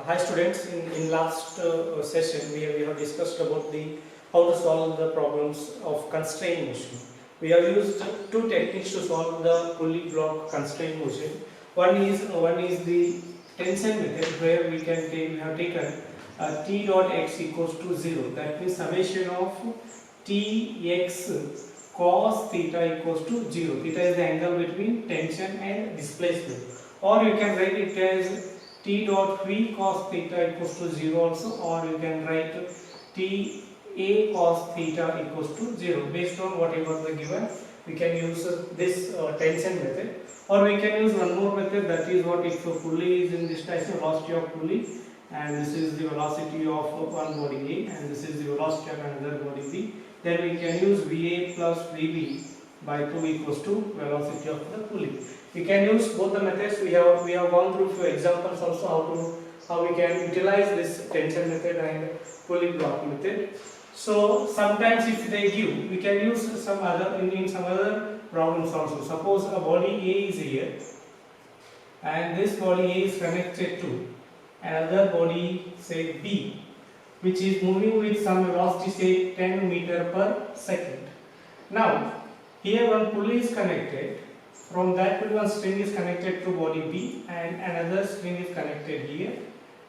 Hi students, in last session we have discussed about the how to solve the problems of constraint motion. We have used two techniques to solve the pulley block constraint motion. One is the tension method, where we have taken t dot x equals to 0. That means summation of tx cos theta equals to 0. Theta is the angle between tension and displacement. Or you can write it as t dot v cos theta equals to 0 also, or you can write t a cos theta equals to 0. Based on whatever the given, we can use this tension method, or we can use one more method, that is what if a pulley is in this direction, velocity of pulley, and this is the velocity of one body A, and this is the velocity of another body B, then we can use VA plus VB by 2 equals to velocity of the pulley. We can use both the methods. We have gone through few examples also how we can utilize this tension method and pulley block method. So sometimes if they give, we can use some other in some other problems also. Suppose a body A is here, and this body A is connected to another body, say B, which is moving with some velocity, say 10 meter per second. Now here one pulley is connected. From that pulley, one string is connected to body B, and another string is connected here,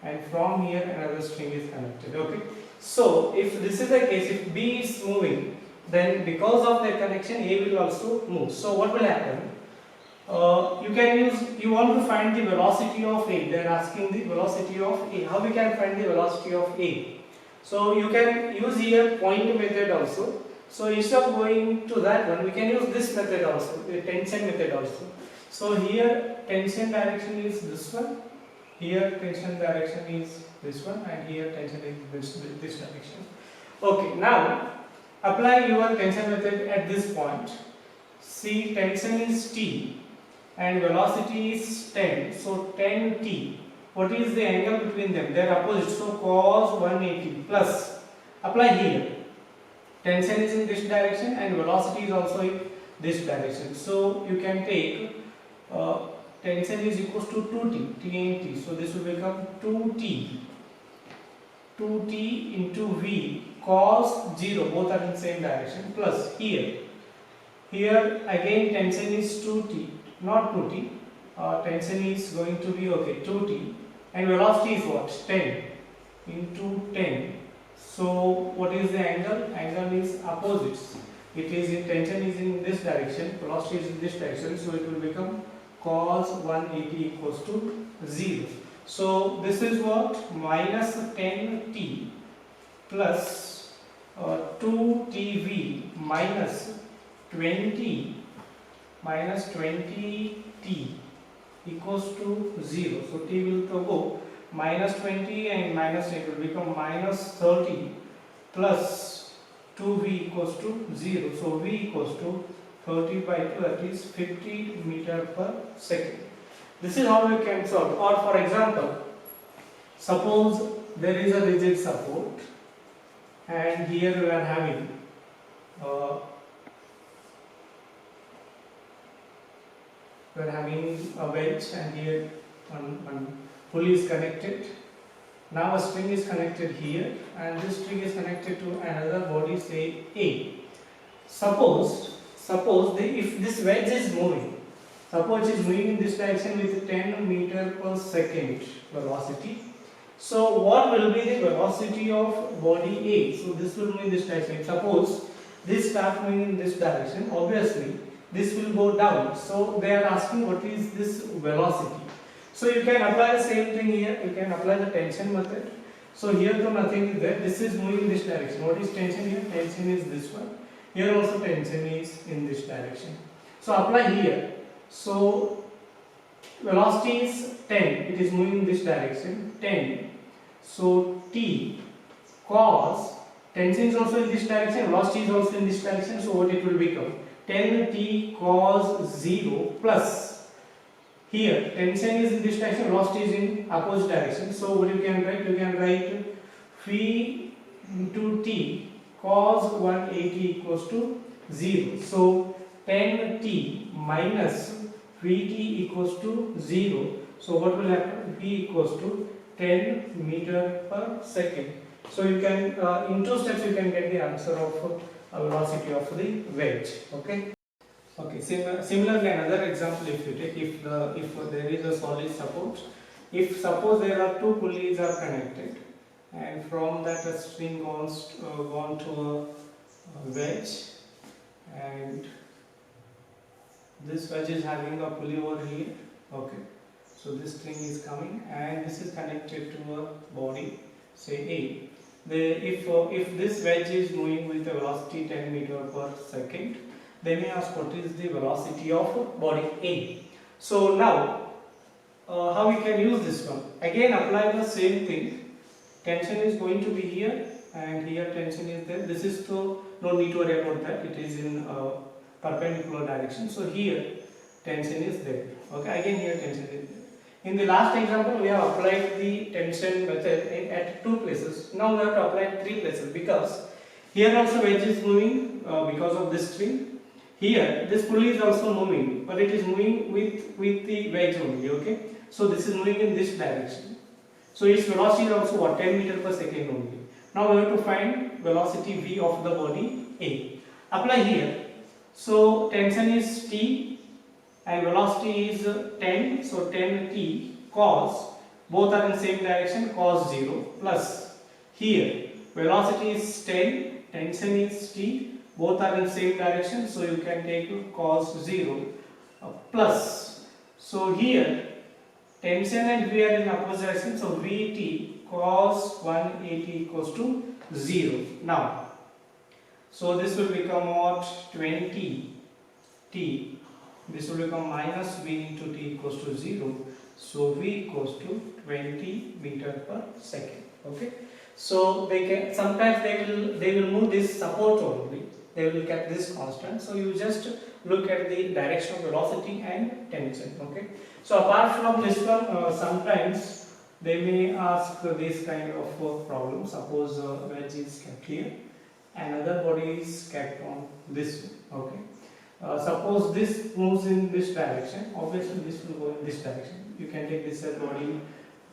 and from here another string is connected. Okay. So if this is the case, if B is moving, then because of their connection, A will also move. So what will happen? You want to find the velocity of A. They are asking the velocity of A. How we can find the velocity of A? So you can use here point method also. So instead of going to that one, we can use this method also, the tension method also. So here tension direction is this one, here tension direction is this one, and here tension is this direction. Okay, now apply your tension method at this point. See, tension is T and velocity is 10, so 10T. What is the angle between them? They are opposite, so cos 180 plus. Apply here. Tension is in this direction and velocity is also in this direction. So you can take tension is equals to 2t, t and t. So this will become 2t into v cos 0, both are in the same direction, plus here again tension is 2t, not 2t, tension is going to be 2t, and velocity is what? 10 into 10. So what is the angle? Angle is opposites. It is in tension is in this direction, velocity is in this direction, so it will become cos 180 equals to 0. So this is what? Minus 10t plus 2tv minus 20t equals to 0. So t will go minus 20 and minus 10 will become minus 30 plus 2v equals to 0. So v equals to 30 by 2, that is 50 meter per second. This is how we can solve. Or for example, suppose there is a rigid support, and here we are having a bench, and here one pulley is connected. Now a string is connected here, and this string is connected to another body, say A. Suppose if this wedge is moving, suppose it is moving in this direction with 10 meter per second velocity. So what will be the velocity of body A? So this will move in this direction. Suppose this starts moving in this direction, obviously this will go down. So they are asking what is this velocity. So you can apply the same thing here. You can apply the tension method. So here though nothing is there. This is moving in this direction. What is tension here? Tension is this one. Here also tension is in this direction. So apply here. So velocity is 10. It is moving in this direction. 10. So t cos, tension is also in this direction. Velocity is also in this direction. So what it will become? 10t cos 0 plus. Here tension is in this direction, velocity is in opposite direction. So what you can write? You can write v into t cos 180 equals to 0. So 10t minus vt equals to 0. So what will happen? V equals to 10 meter per second. So you can in 2 steps you can get the answer of velocity of the wedge. Okay. Okay. Similarly, another example, if you take, if there is a solid support, if suppose there are two pulleys are connected, and from that a string gone to a wedge, and this wedge is having a pulley over here. Okay. So this string is coming and this is connected to a body, say A. If this wedge is moving with a velocity 10 meter per second, they may ask what is the velocity of body A. So now, how we can use this one? Again, apply the same thing. Tension is going to be here, and here tension is there. This is no need to worry about that. It is in perpendicular direction. So here tension is there. Okay. Again, here tension is there. In the last example, we have applied the tension method at 2 places. Now we have to apply at 3 places, because here also wedge is moving because of this string. Here this pulley is also moving, but it is moving with the wedge only. Okay. So this is moving in this direction. So its velocity is also what, 10 meter per second only. Now we have to find velocity v of the body A. Apply here. So tension is T and velocity is 10, so 10t cos, both are in same direction, cos 0, plus here velocity is 10, tension is t, both are in same direction, so you can take cos 0, plus, so here tension and v are in opposite direction, so vt cos 180 equals to 0. Now, so this will become what, 20 t. This will become minus v into t equals to 0. So v equals to 20 meter per second. Okay. So they can, sometimes they will move this support only. They will get this constant. So you just look at the direction of velocity and tension. Okay. So apart from this one, sometimes they may ask this kind of problem. Suppose wedge is kept here, another body is kept on this one. Okay. Suppose this moves in this direction, obviously this will go in this direction. You can take this as body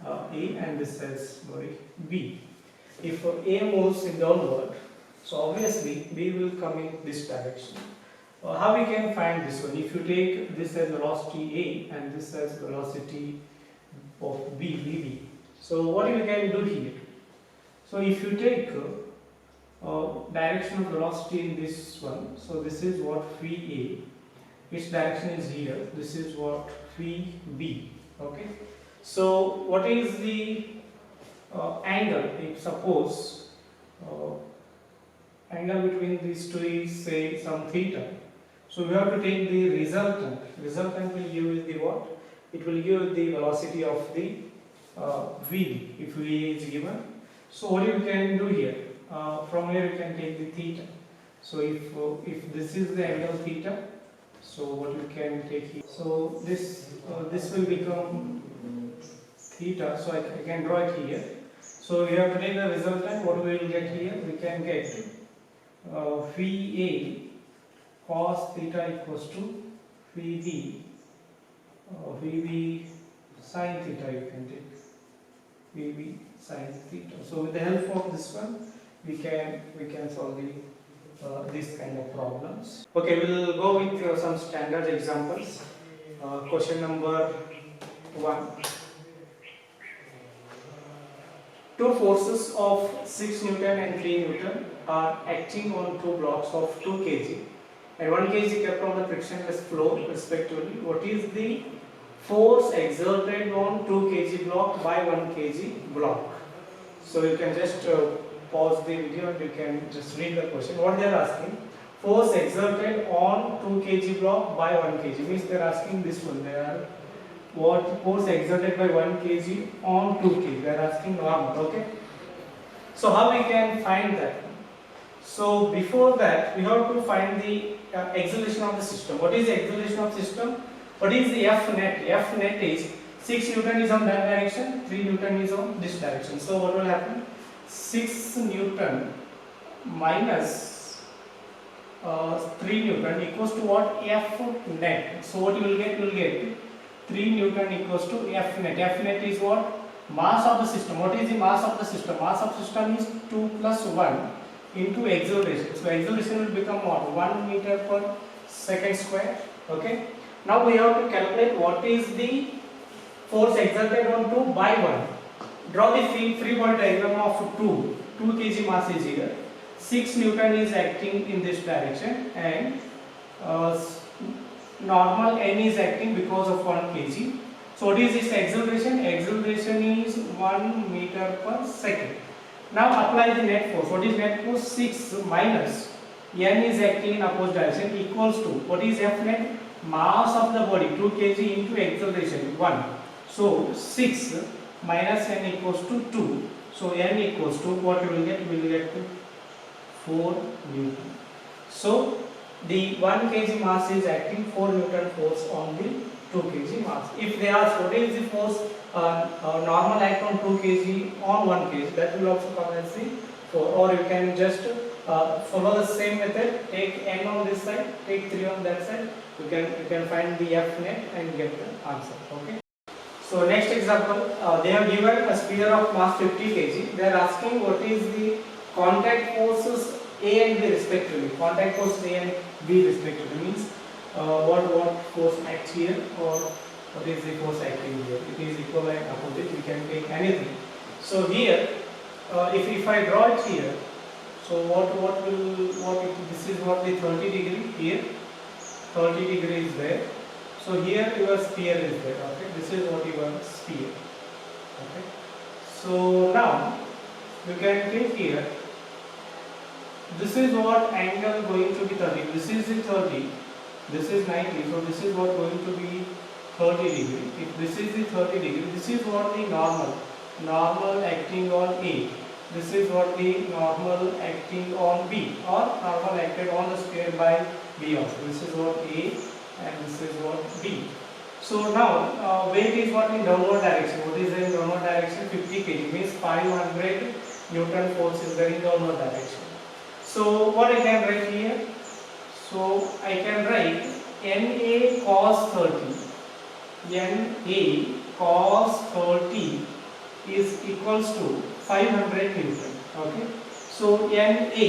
A and this as body B. If A moves in downward, so obviously B will come in this direction. How we can find this one? If you take this as velocity A and this as velocity of B, VB. So what you can do here? So if you take direction of velocity in this one, so this is what phi A, its direction is here, this is what phi B. Okay. So what is the angle? If suppose angle between these two is say some theta, so we have to take the resultant. Resultant will give the what? It will give the velocity of the V if V is given. So what you can do here? From here you can take the theta. So if this is the angle theta, so what you can take here? So this will become theta. So I can draw it here. So we have to take the resultant. What we will get here? We can get phi A cos theta equals to phi B sin theta. You can take phi B sin theta. So with the help of this one, we can solve this kind of problems. Okay, we'll go with some standard examples. Question number 1. Two forces of 6 Newton and 3 Newton are acting on two blocks of 2 kg and 1 kg kept on the frictionless floor respectively. What is the force exerted on 2 kg block by 1 kg block? So you can just pause the video and you can just read the question. What they are asking, force exerted on 2 kg block by 1 kg, means they are asking this one. They are what force exerted by 1 kg on 2 kg. They are asking normal. Okay. So how we can find that? So before that, we have to find the acceleration of the system. What is the acceleration of system? What is the F net? F net is 6 Newton is on that direction, 3 Newton is on this direction. So what will happen? 6 Newton minus 3 Newton equals to what? F net. So what you will get? You will get 3 Newton equals to F net. F net is what? mass of the system. What is the mass of the system? Mass of system is 2 plus 1 into acceleration. So acceleration will become what? 1 meter per second square. Okay. Now we have to calculate what is the force exerted on 2 by 1. Draw the free body diagram of 2. 2 kg mass is here. 6 Newton is acting in this direction, and normal N is acting because of 1 kg. So what is this acceleration? Acceleration is 1 meter per second. Now apply the net force. What is net force? 6 minus N is acting in opposite direction equals to, what is F net? Mass of the body 2 kg into acceleration 1. So 6 minus N equals to 2. So N equals to, what you will get? We will get to 4 Newton. So the 1 kg mass is acting 4 Newton force on the 2 kg mass. If they ask what is the force normal act on 2 kg on 1 kg, that will also come as the 4. Or you can just follow the same method. Take N on this side, take 3 on that side. You can find the F net and get the answer. Okay. So next example, they have given a sphere of mass 50 kg. They are asking what is the contact forces A and B respectively. Contact force A and B respectively means what force acts here, or what is the force acting here. It is equal and opposite. We can take anything. So here, if I draw it here, so this is what the 30 degree here. 30 degree is there. So here your sphere is there. Okay, this is what your sphere. Okay. So now you can take here. This is what angle going to be 30. This is the 30. This is 90. So this is what going to be 30 degree. If this is the 30 degree, this is what the normal acting on A. This is what the normal acting on B, or normal acted on the sphere by B also. This is what A and this is what B. So now weight is what in downward direction. What is in downward direction? 50 kg means 500 Newton force is there in downward direction. So what I can write here? So I can write NA cos 30. NA cos 30 is equals to 500 Newton. Okay. So NA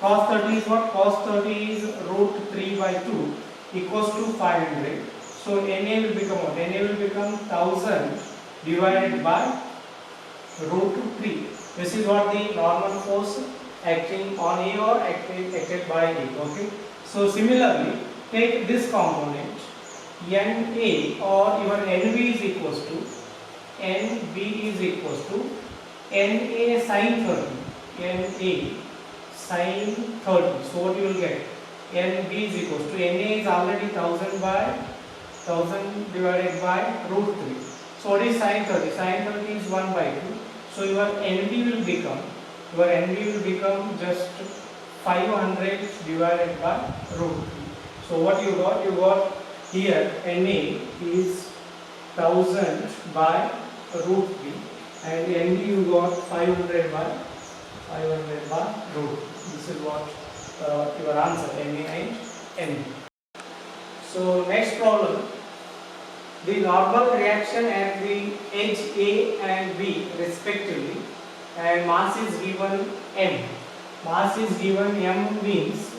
cos 30 is what? Cos 30 is root 3 by 2 equals to 500. So NA will become what? NA will become 1000 divided by root 3. This is what the normal force acting on A or acted by A. Okay. So similarly, take this component NA, or even NB is equals to NA sin 30. NA sin 30. So what you will get? NB is equals to, NA is already 1000 divided by root 3. So what is sin 30? Sin 30 is 1 by 2. So your NB will become just 500 divided by root 3. So what you got? You got here NA is 1000 by root 3, and NB you got 500 by root 3. This is what your answer, NA and NB. So next problem, the normal reaction at the edge A and B respectively, and mass is given M. Mass is given M means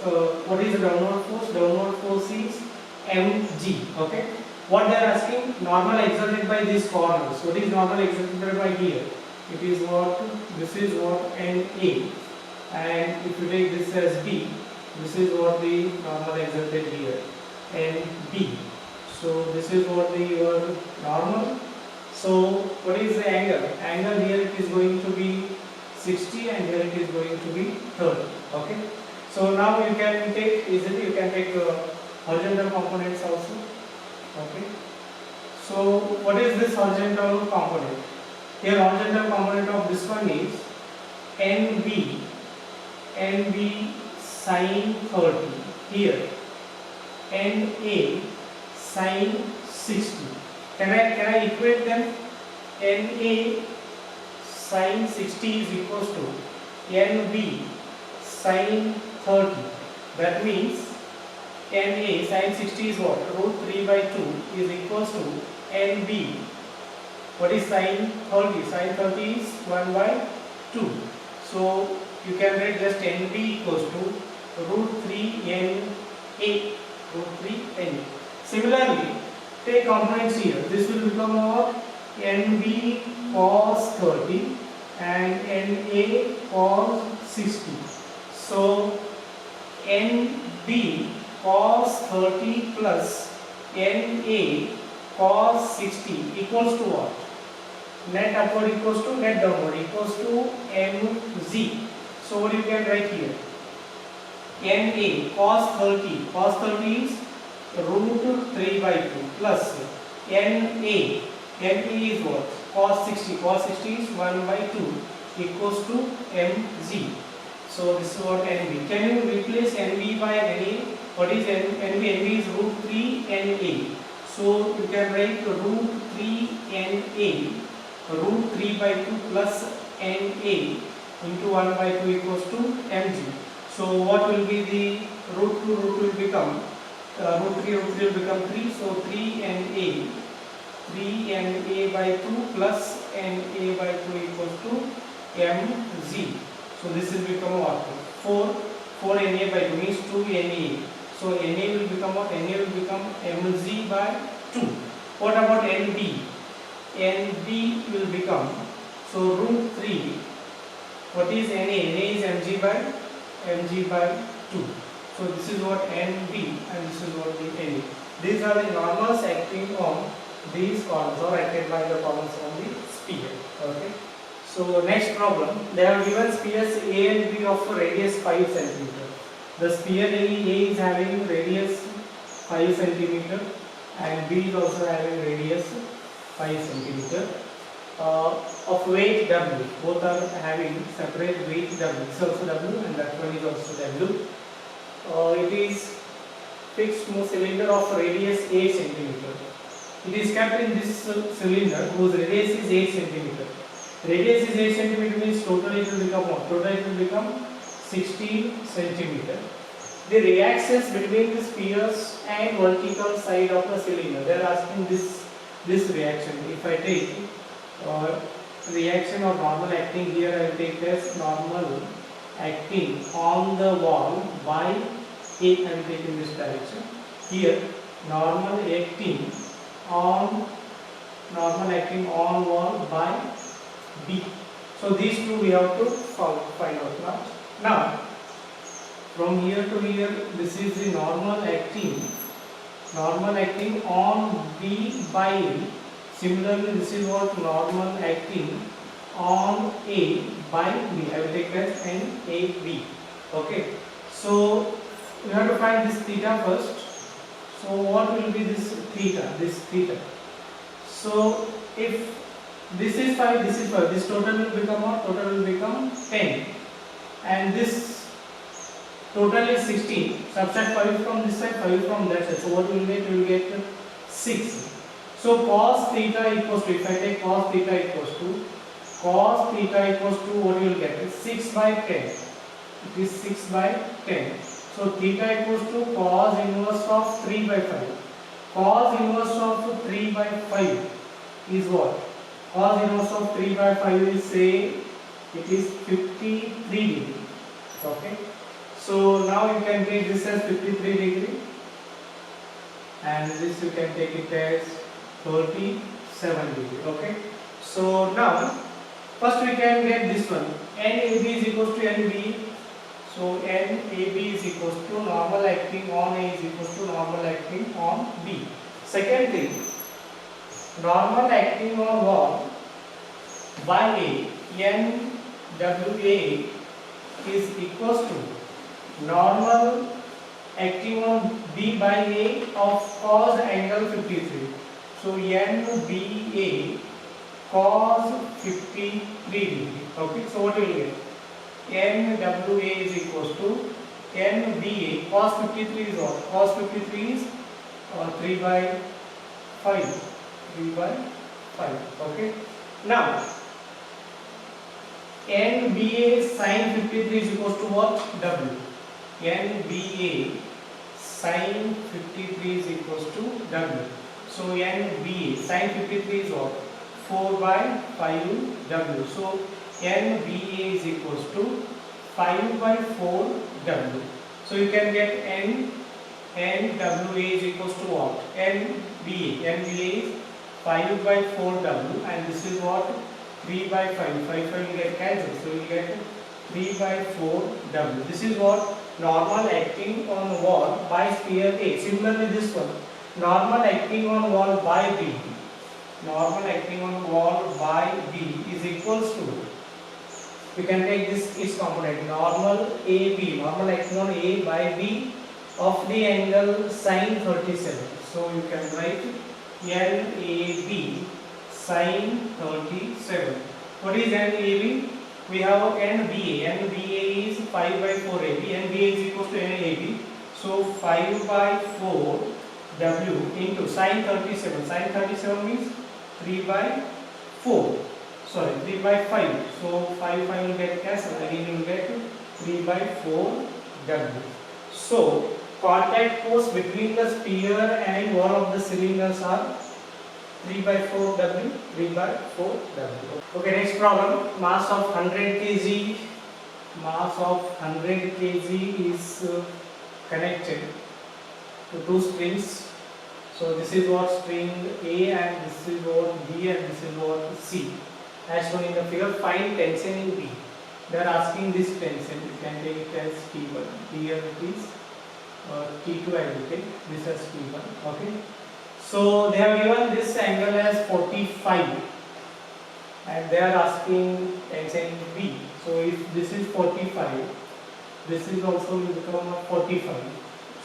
what is the downward force? Downward force is mg. Okay. What they are asking? Normal exerted by these corners. What is normal exerted by here? It is what? This is what NA, and if you take this as B, this is what the normal exerted here, NB. So this is what the your normal. So what is the angle? Angle here it is going to be 60, and here it is going to be 30. Okay. So now you can take easily. You can take horizontal components also. Okay. So what is this horizontal component? Here horizontal component of this one is NB sin 30. Here NA sin 60. Can I equate them? NA sin 60 is equals to NB sin 30. That means NA sin 60 is what? Root 3 by 2 is equals to NB What is sine 30? Sine 30 is 1 by 2. So you can write just NB equals to root 3 NA. Root 3 NA. Similarly, take components here. This will become what? NB cos 30 and NA cos 60. So NB cos 30 plus NA cos 60 equals to what? Net upward equals to net downward equals to mz. So what you can write here? NA cos 30. Cos 30 is root 3 by 2 plus NA. NA is what? Cos 60. Cos 60 is 1 by 2 equals to mz. So this is what NB. Can you replace NB by NA? What is NB? NB is root 3 NA. So you can write root 3 NA, root 3 by 2 plus NA into 1 by 2 equals to mg. So what will be the root 2? Root 2 will become root 3 will become 3. So 3 NA by 2 plus NA by 2 equals to mg. So this will become what? 4 NA by 2 means 2 NA. So NA will become what? NA will become mg by 2. What about NB? NB will become, so root 3. What is NA? NA is mg by 2. So this is what NB and this is what the NA. These are the normals acting on these columns or acted by the columns on the sphere. Okay. So next problem, they have given spheres A and B of radius 5 cm. The sphere A is having radius 5 cm and B is also having radius 5 cm of weight W. Both are having separate weight W. This is also W and that one is also W. It is fixed cylinder of radius 8 cm. It is kept in this cylinder whose radius is 8 cm. Radius is 8 cm means total it will become what? Total it will become 16 cm. The reactions between the spheres and vertical side of the cylinder. They are asking this reaction. If I take reaction or normal acting here, I will take as normal acting on the wall by A. I am taking this direction. Here normal acting on wall by B. So these two we have to find out now. From here to here, this is the normal acting on B by A. Similarly, this is what normal acting on A by B. I will take as NAB. Okay. So we have to find this theta first. So what will be this theta? This theta. So if this is 5, this is 5. This total will become what? Total will become 10. And this total is 16. Subtract 5 from this side, 5 from that side. So what will get? We will get 6. So cos theta equals to, if I take cos theta equals to what you will get? 6 by 10. It is 6 by 10. So theta equals to cos inverse of 3 by 5. Cos inverse of 3 by 5 is what? Cos inverse of 3 by 5 is, say, it is 53 degree. Okay. So now you can take this as 53 degree and this you can take it as 37 degree. Okay. So now first we can get this one. NAB is equals to NB. So NAB is equals to normal acting on A is equals to normal acting on B. Second thing, normal acting on wall by A, NWA is equals to normal acting on B by A of cos angle 53. So NBA cos 53 degree. Okay, so what will you get? NWA is equals to NBA cos 53 is what? Cos 53 is 3 by 5. 3 by 5. Okay. Now NBA sin 53 is equals to what? W. NBA sin 53 is equals to W. So NBA sin 53 is what? 4 by 5W. So NVA is equals to 5 by 4W. So you can get NWA is equals to what? NVA is 5 by 4W, and this is what? 3 by 5. 5 will get cancelled. So you will get 3 by 4W. This is what? Normal acting on wall by sphere A. Similarly this one. Normal acting on wall by B. Normal acting on wall by B is equals to, you can take this is component, normal AB, normal acting on A by B of the angle sine 37. So you can write NAB sine 37. What is NAB? We have NBA. NBA is 5 by 4 AB. NBA is equal to NAB. So 5 by 4 W into sine 37. Sine 37 means 3 by 4. Sorry, 3 by 5. So 5 will get cancelled. Again you will get 3 by 4 W. So contact force between the sphere and wall of the cylinders are 3 by 4 W, 3 by 4 W. Okay, next problem. Mass of 100 kg. Mass of 100 kg is connected to two strings. So this is what string A, and this is what B, and this is what C. As shown in the figure, find tension in B. They are asking this tension. You can take it as T1. Here it is T2. I will take this as T1. Okay. So they have given this angle as 45, and they are asking tension in B. So if this is 45, this is also will become 45.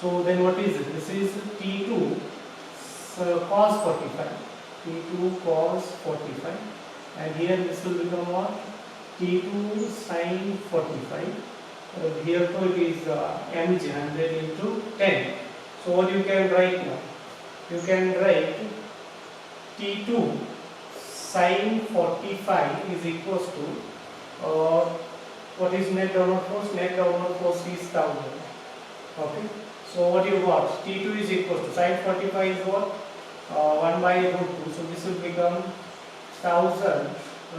So then what is it? This is T2 cos 45. T2 cos 45, and here this will become what? T2 sin 45. Here too it is mg 100 into 10. So what you can write now? You can write T2 sin 45 is equals to what is net downward force? Net downward force is 1000. Okay. So what you got? T2 is equals to sin 45 is what? 1 by root 2. So this will become 1000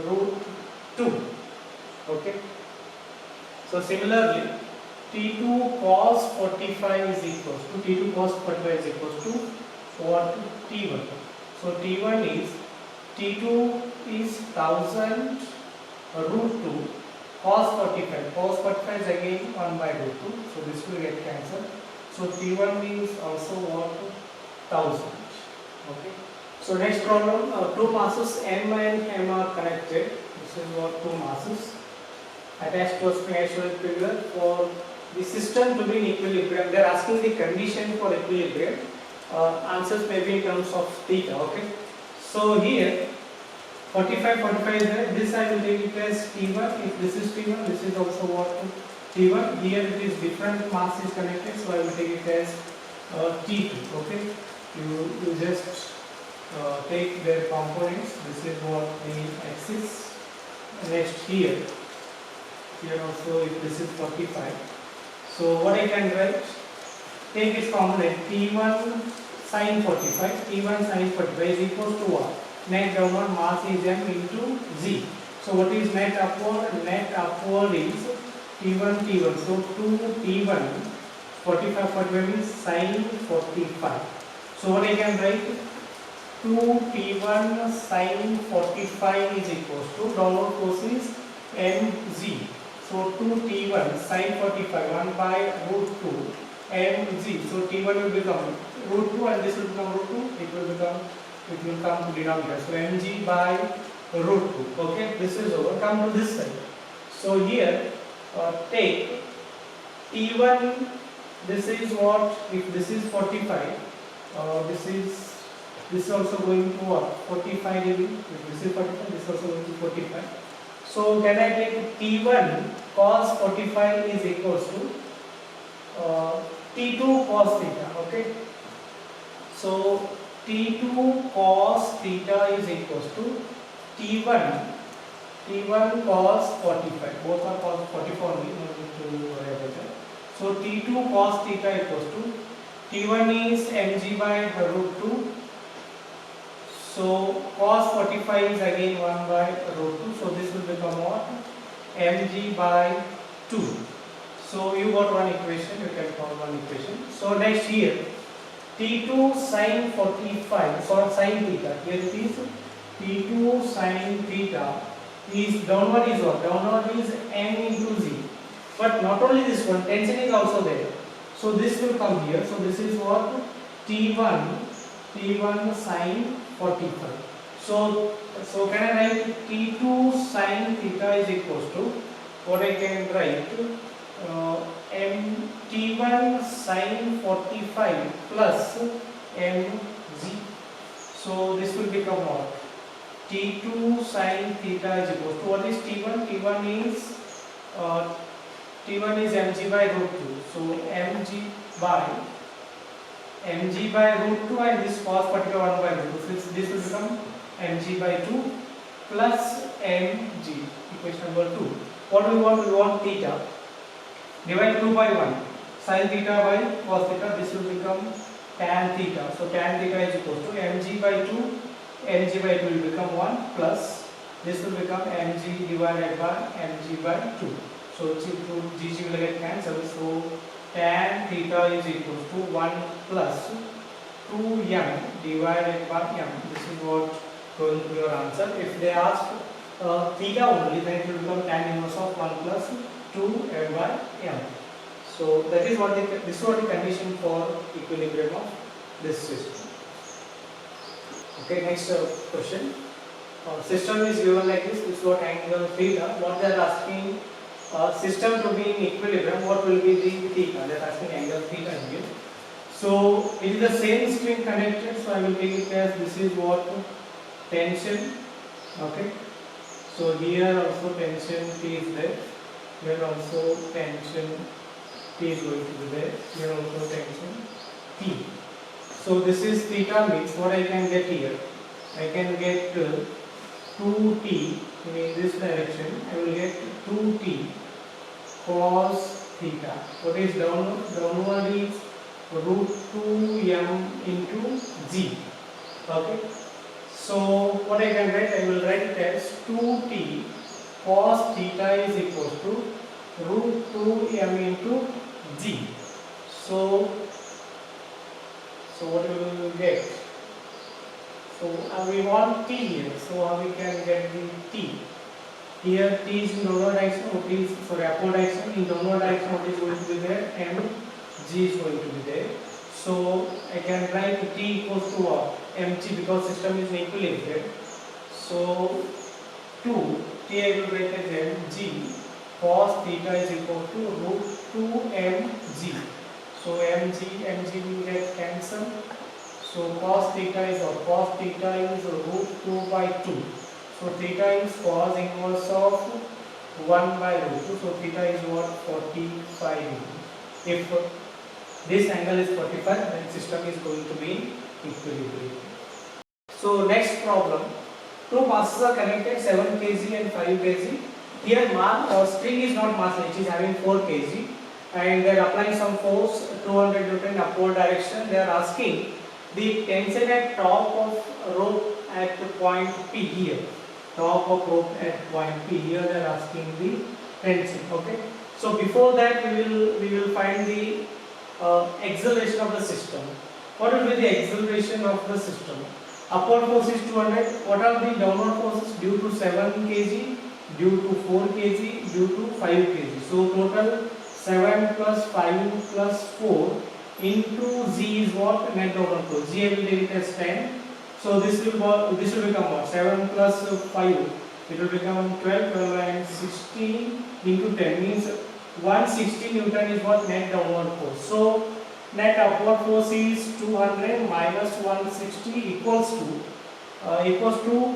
root 2. Okay. So similarly, T2 cos 45 is equals to T2 cos 45 is equals to what? T1. So T1 is T2 is 1000 root 2 cos 45. Cos 45 is again 1 by root 2. So this will get cancelled. So T1 means also what? 1000. Okay. So next problem, two masses M and M are connected. This is what? Two masses attached to a spring as shown in figure. For the system to be in equilibrium, they are asking the condition for equilibrium. Answers may be in terms of theta. Okay. So here 45 is there. This I will take it as T1. If this is T1, this is also what? T1. Here it is different mass is connected, so I will take it as T2. Okay. You just take their components. This is what the axis. Next here also if this is 45. So what I can write? Take its component T1 sin 45. T1 sin 45 is equals to what? Net downward mass is M into G. So what is net upward? Net upward is T1. So 2T1 45 means sin 45. So what I can write? 2T1 sin 45 is equals to downward force is mg. So 2T1 sin 45 1 by root 2 mg. So T1 will become root 2 and this will become root 2. It will come to denominator. So mg by root 2. Okay, this is over. Come to this side. So here take T1. This is what? If this is 45, this is also going to what? 45 dB. If this is 45, this is also going to 45. So can I take T1 cos 45 is equals to T2 cos theta. Okay. So T2 cos theta is equals to T1 cos 45. Both are cos 44 only. No need to worry about that. So T2 cos theta equals to T1 is mg by root 2. So cos 45 is again 1 by root 2. So this will become what? mg by 2. So you got one equation, you can form one equation. So next here, T2 sin 45, so sin theta, here it is T2 sin theta is downward is what? Downward is m into z. But not only this one, tension is also there. So this will come here. So this is what? T1 sin 45. So can I write T2 sin theta is equals to what I can write? T1 sin 45 plus mg. So this will become what? T2 sin theta is equal to what is T1? T1 is mg by root 2. So mg by root 2 and this cos 45 1 by root 2. So this will become mg by 2 plus mg. Equation number 2. What do we want? We want theta. Divide 2 by 1. Sin theta by cos theta. This will become tan theta. So tan theta is equal to mg by 2. mg by 2 will become 1 plus this will become mg divided by mg by 2. So gg will get cancelled. So tan theta is equal to 1 plus 2m divided by m. This is what going to be your answer. If they ask theta only, then it will become tan inverse of 1 plus 2m by m. So that is what this is what the condition for equilibrium of this system. Okay, next question. System is given like this. This is what angle theta. What they are asking, system to be in equilibrium. What will be the theta? They are asking angle theta here. So it is the same string connected. So I will take it as this is what tension. Okay. So here also tension T is there. Here also tension T is going to be there. Here also tension T. So this is theta means what I can get here. I can get 2t in this direction. I will get 2t cos theta. What is downward? Downward is root 2m into g. Okay. So what I can write? I will write it as 2t cos theta is equal to root 2m into g. So what we will get? So we want t here. So how we can get the t? Here t is in downward direction. T is upward direction. In downward direction, what is going to be there? M g is going to be there. So I can write t equals to what? mg because system is in equilibrium. So 2 t I will write as mg cos theta is equal to root 2mg. So mg will get cancelled. So cos theta is root 2 by 2. So theta is cos inverse of 1 by root 2. So theta is what? 45 degree. If this angle is 45, then system is going to be in equilibrium. So next problem. Two masses are connected, 7 kg and 5 kg. Here string is not massless, it is having 4 kg. And they are applying some force 200 Newton upward direction. They are asking the tension at top of rope at point P here. Top of rope at point P here. They are asking the tension. Okay. So before that we will find the acceleration of the system. What will be the acceleration of the system? Upward force is 200. What are the downward forces? Due to 7 kg, due to 4 kg, due to 5 kg. So total 7 plus 5 plus 4 into z is what? Net downward force. G I will take it as 10. So this will become what? 7 plus 5. It will become 12, 12 and 16 into 10 means 160 Newton is what? Net downward force. So net upward force is 200 minus 160 equals to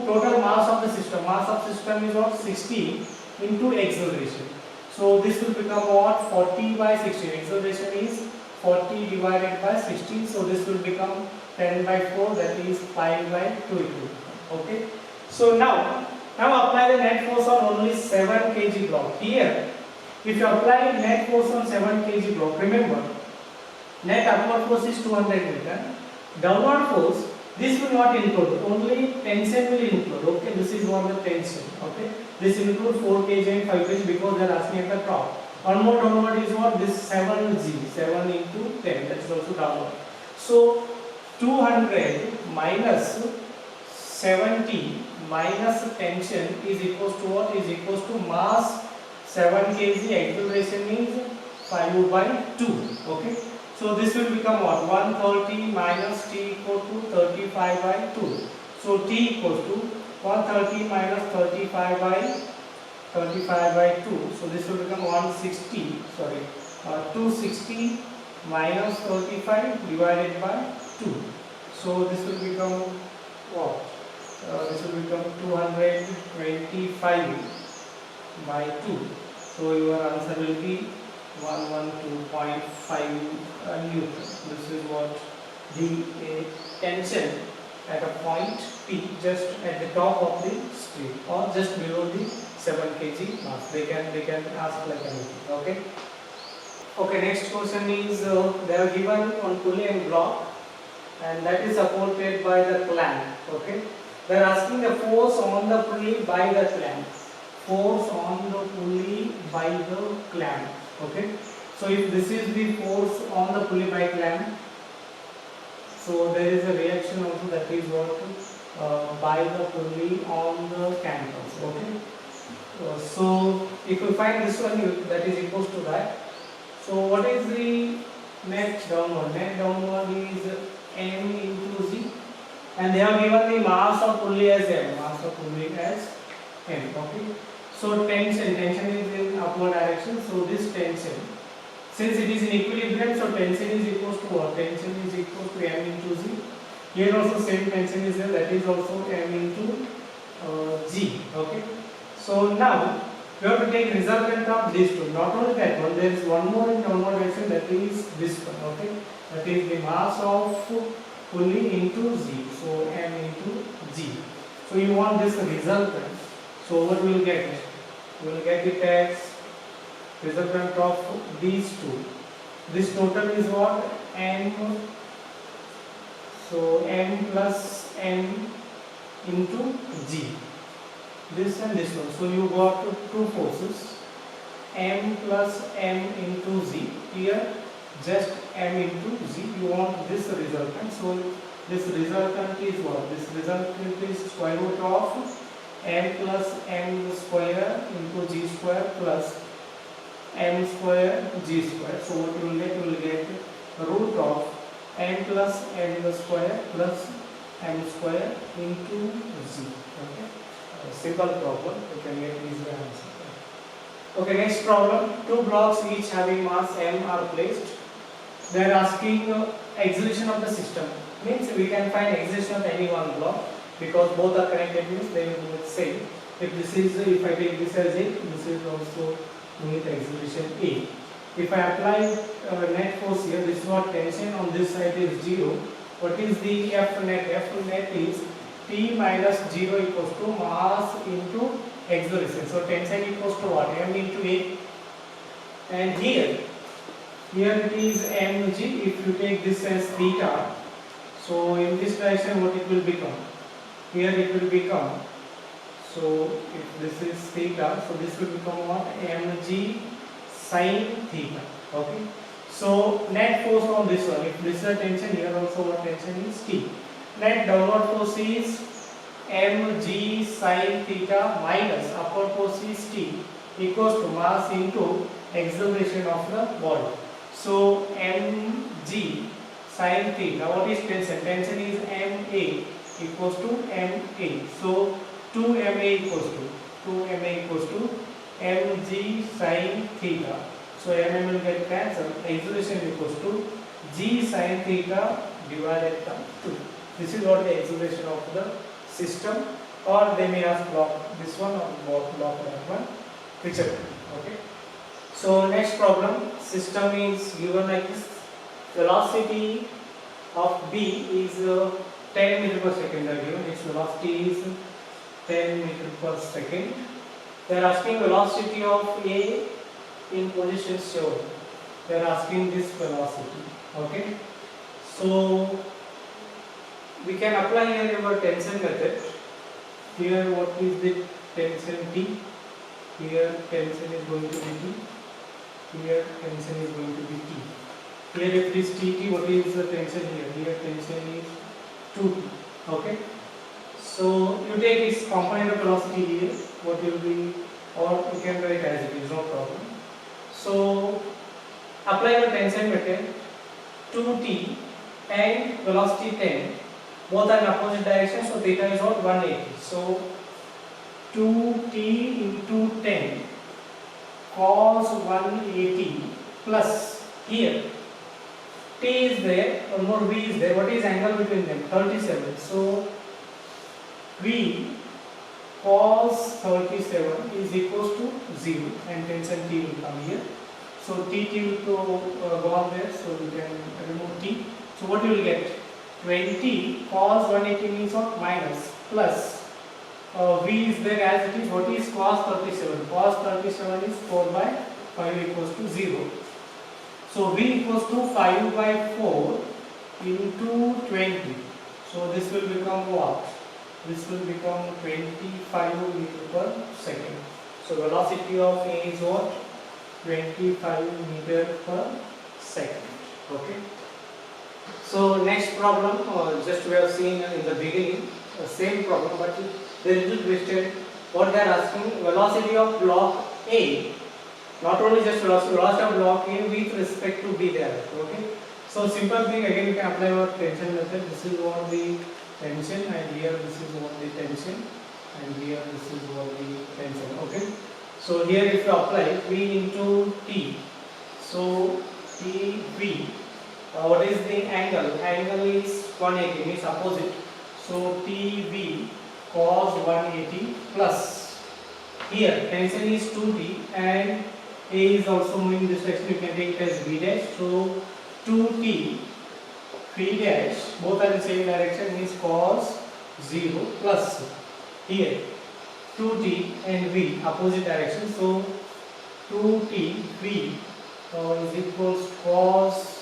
total mass of the system. Mass of system is what? 60 into acceleration. So this will become what? 40 by 16. Acceleration is 40 divided by 16. So this will become 10 by 4, that is 5 by 2. Okay. So now apply the net force on only 7 kg block. Here, if you apply net force on 7 kg block, remember net upward force is 200 Newton. Downward force This will not include, only tension will include. Okay, this is what the tension. Okay, this include 4 kg and 5 kg because they are asking at the top. One more downward is what? This 7g, 7 into 10, that is also downward. So 200 minus 70 minus tension is equals to what? Is equals to mass 7 kg, acceleration is 5 by 2. Okay, so this will become what? 130 minus t equal to 35 by 2. So t equals to 130 minus 35 by 2. So this will become 160, sorry, 260 minus 35 divided by 2. So this will become what? This will become 225 by 2. So your answer will be 112.5 Newton. This is what the tension at a point P, just at the top of the street or just below the 7 kg mass. They can ask like anything. Okay. Okay. Next question is they are given on pulley and block, and that is supported by the clamp. Okay. They are asking the force on the pulley by the clamp. Force on the pulley by the clamp. Okay. So if this is the force on the pulley by clamp, so there is a reaction also, that is what by the pulley on the canvas. Okay. So if you find this one, that is equals to that. So what is the net downward? Net downward is m into z, and they have given the mass of pulley as m. Mass of pulley as m. Okay. So tension is in upward direction. So this tension, since it is in equilibrium, so tension is equals to what? Tension is equals to m into z. Here also same tension is there, that is also m into g. Okay. So now we have to take resultant of these two. Not only that one, there is one more in downward direction, that is this one. Okay. That is the mass of pulley into z. So m into g. So you want this resultant. So what we will get? We will get it as resultant of these two. This total is what? M. So m plus n into g. This and this one. So you got two forces, m plus m into z. Here just m into z. You want this resultant. So this resultant is what? This resultant is square root of m plus m square into g square plus m square g square. So what you will get? You will get root of m plus m square plus m square into z. Okay. Simple problem. You can get easy answer. Okay. Next problem. Two blocks each having mass m are placed. They are asking acceleration of the system. Means we can find acceleration of any one block, because both are connected, means they will be the same. If this is, if I take this as A, this is also with acceleration A. If I apply net force here, this is what tension on this side is 0. What is the F net? F net is T minus 0 equals to mass into acceleration. So tension equals to what? M into A. And here it is mg. If you take this as theta, so in this direction what it will become? Here it will become, so if this is theta, so this will become what? Mg sin theta. Okay. So net force on this one, if this is a tension, here also what tension is T. Net downward force is mg sin theta minus upward force is T, equals to mass into acceleration of the body. So mg sin theta, what is tension? Tension is ma equals to ma. So 2ma equals to mg sin theta. So mm will get cancelled. Acceleration equals to g sin theta divided by 2. This is what the acceleration of the system, or they may ask block this one or block that one, whichever. Okay. So next problem, system is given like this. Velocity of B is 10 meter per second. Its velocity is 10 meter per second. They are asking velocity of A in position shown. They are asking this velocity. Okay. So we can apply here our tension method. Here what is the tension T? Here tension is going to be T. Here tension is going to be T. Here if it is Tt, what is the tension here? Here tension is 2T. Okay. So you take its component of velocity here. What will be, or you can write as it is, no problem. So apply the tension method. 2T and velocity 10 both are in opposite direction, so theta is what? 180. So 2T into 10 cos 180 plus here T is there, one more V is there. What is angle between them? 37. So V cos 37 is equals to 0 and tension T will come here. So Tt will go on there, so we can remove T. So what you will get? 20 cos 180 means what? Minus plus V is there as it is. What is cos 37? Cos 37 is 4 by 5 equals to 0. So V equals to 5 by 4 into 20. So this will become what? This will become 25 meter per second. So velocity of A is what? 25 meter per second. Okay. So next problem, just we have seen in the beginning, same problem, but they little twisted. What they are asking, velocity of block A, not only just velocity of block A with respect to B there. Okay. So simple thing, again we can apply our tension method. This is what the tension, and here this is what the tension, and here this is what the tension. Okay. So here if you apply V into T, so TV, what is the angle? Angle is 180, means opposite. So TV cos 180 plus here tension is 2T and A is also moving this direction. You can take it as V dash. So 2T V dash, both are in same direction, means cos 0 plus here 2T and V opposite direction. So 2T V is equals cos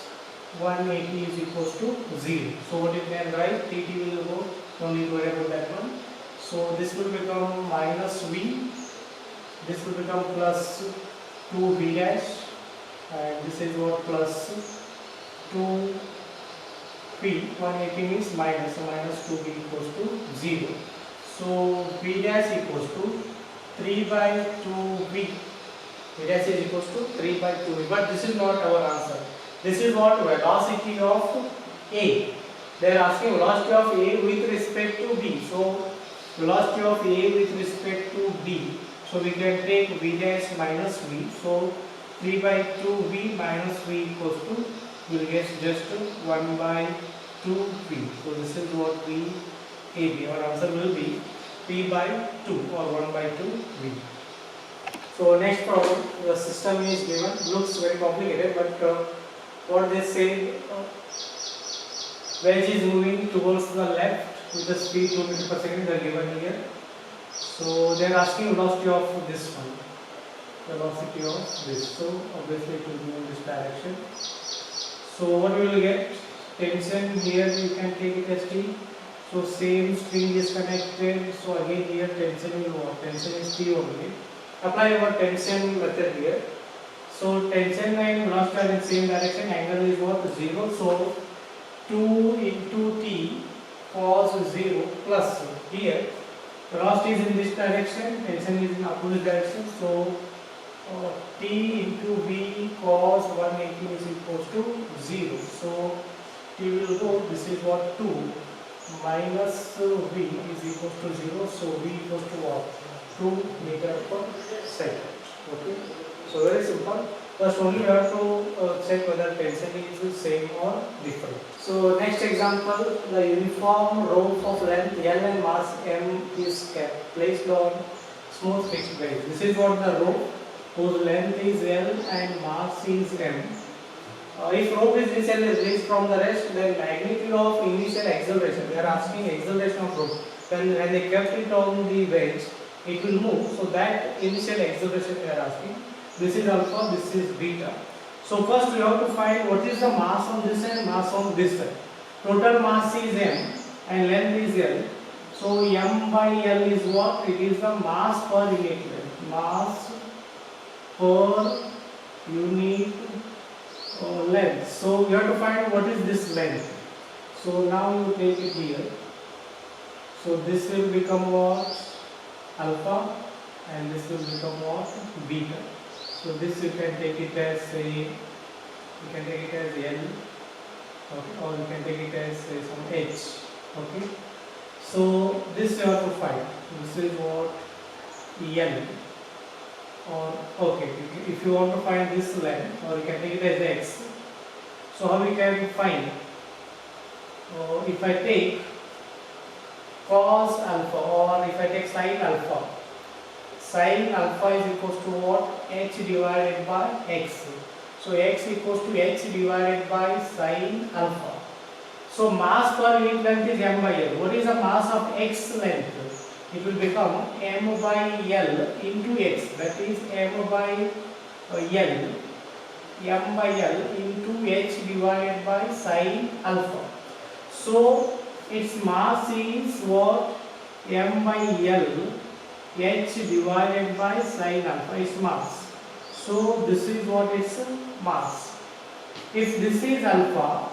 180 is equals to 0. So what you can write? Tt will go, don't need to worry about that one. So this will become minus V, this will become plus 2V dash, and this is what? Plus 2V. 180 means minus, so minus 2V equals to 0. So V dash equals to 3 by 2V. V dash is equals to 3 by 2V. But this is not our answer. This is what? Velocity of A. They are asking velocity of A with respect to B. So velocity of A with respect to B. So we can take V dash minus V. So 3 by 2V minus V equals to, we will get just 1 by 2V. So this is what we AB. Our answer will be P by 2 or 1 by 2V. So next problem, the system is given. Looks very complicated, but what they say, wedge is moving towards the left with the speed 2 meters per second. They are given here. So they are asking velocity of this one. Velocity of this. So obviously it will be in this direction. So what we will get? Tension here you can take it as T. So same string is connected. So again here tension will what? Tension is T only. Apply our tension method here. So tension and velocity are in same direction. Angle is what? 0. So 2 into T cos 0 plus here velocity is in this direction, tension is in opposite direction. So T into V cos 180 is equals to 0. So T will go, this is what? 2 minus V is equals to 0. So V equals to what? 2 meter per second. Okay. So very simple. First only you have to check whether tension is same or different. So next example, the uniform rope of length L and mass M is kept placed on smooth fixed bed. This is what the rope whose length is L and mass is M. If rope is initially released from the rest, then magnitude of initial acceleration. They are asking acceleration of rope. When they kept it on the wedge, it will move. So that initial acceleration they are asking. This is alpha, this is beta. So first we have to find what is the mass on this side, mass on this side. Total mass is M and length is L. So m by L is what? It is the mass per unit length. Mass per unit length. So we have to find what is this length. So now you take it here. So this will become what? Alpha, and this will become what? Beta. So this you can take it as L, okay, or you can take it as some H, okay. So this you have to find. This is what? L, or okay, if you want to find this length, or you can take it as X. So how we can find? If I take cos alpha, or if I take sin alpha is equals to what? H divided by X. So X equals to H divided by sin alpha. So mass per unit length is m by L. What is the mass of X length? It will become m by L into X. That is m by L into H divided by sin alpha. So its mass is what? M by L H divided by sin alpha is mass. So this is what is mass. If this is alpha,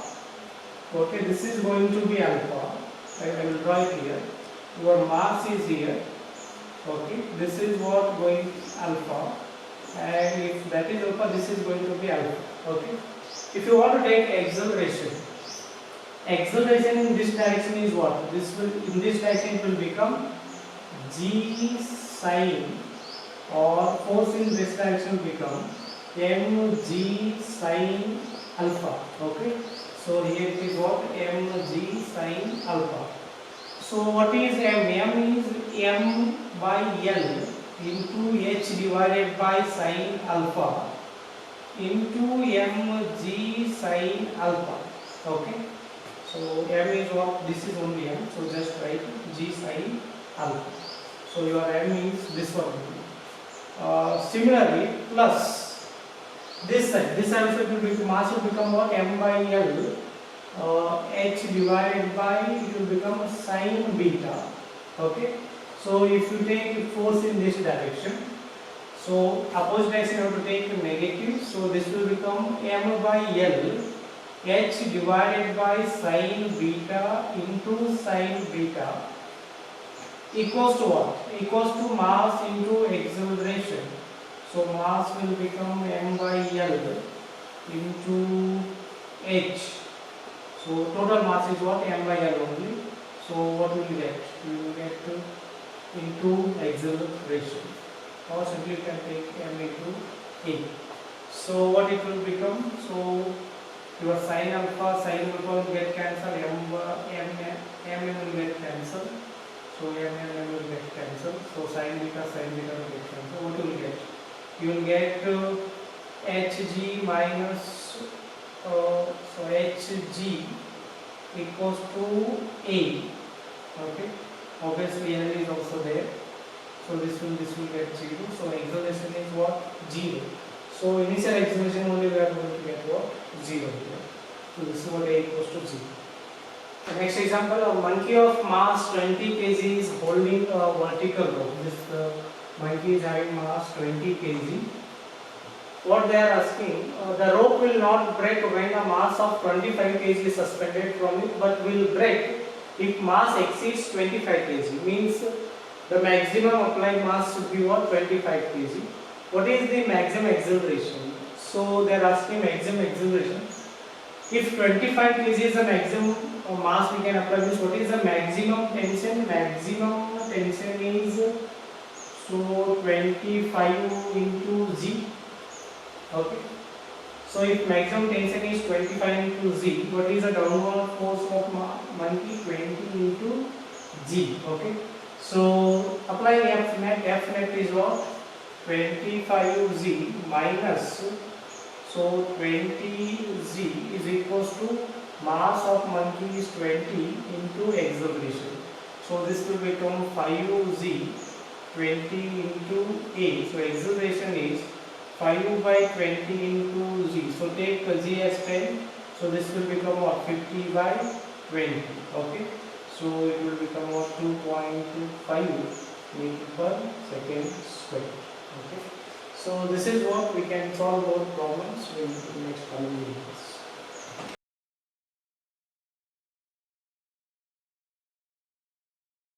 okay, this is going to be alpha. I will draw it here. Your mass is here. Okay, this is what going alpha, and if that is alpha, this is going to be alpha. Okay. If you want to take acceleration in this direction is what? This will, in this direction it will become g sin, or force in this direction will become mg sin alpha. Okay. So here it is what? Mg sin alpha. So what is m? M is m by L into H divided by sin alpha into mg sin alpha. Okay. So m is what? This is only m. So just write g sin alpha. So your m is this one. Similarly, plus this side also will be, mass will become what? M by L H divided by, it will become sin beta. Okay. So if you take force in this direction, so opposite direction you have to take negative. So this will become m by L H divided by sin beta into sin beta equals to what? Equals to mass into acceleration. So mass will become m by L into H. So total mass is what? M by L only. So what will you get? You will get into acceleration, or simply you can take m into A. So what it will become? So your sin alpha will get cancelled, m will get cancelled. So m will get cancelled. So sin beta will get cancelled. What you will get? You will get hg minus so hg equals to A. Okay. Obviously L is also there. So this will get 0. So acceleration is what? 0. So initial acceleration only we are going to get what? 0 here. So this is what A equals to 0. The next example, a monkey of mass 20 kg is holding a vertical rope. This monkey is having mass 20 kg. What they are asking, the rope will not break when a mass of 25 kg is suspended from it, but will break if mass exceeds 25 kg. Means the maximum applied mass should be what? 25 kg. What is the maximum acceleration? So they are asking maximum acceleration. If 25 kg is the maximum mass we can apply, means what is the maximum tension? Maximum tension is so 25 into G. Okay. So if maximum tension is 25 into Z, what is the downward force of monkey? 20 into G. Okay. So applying F net is what? 25Z minus, so 20Z is equals to mass of monkey is 20 into acceleration. So this will become 5Z 20 into A. So acceleration is 5 by 20 into Z. So take Z as 10. So this will become what? 50 by 20. Okay. So it will become about 2.5 meter per second square. Okay. So this is what we can solve our problems in next coming videos.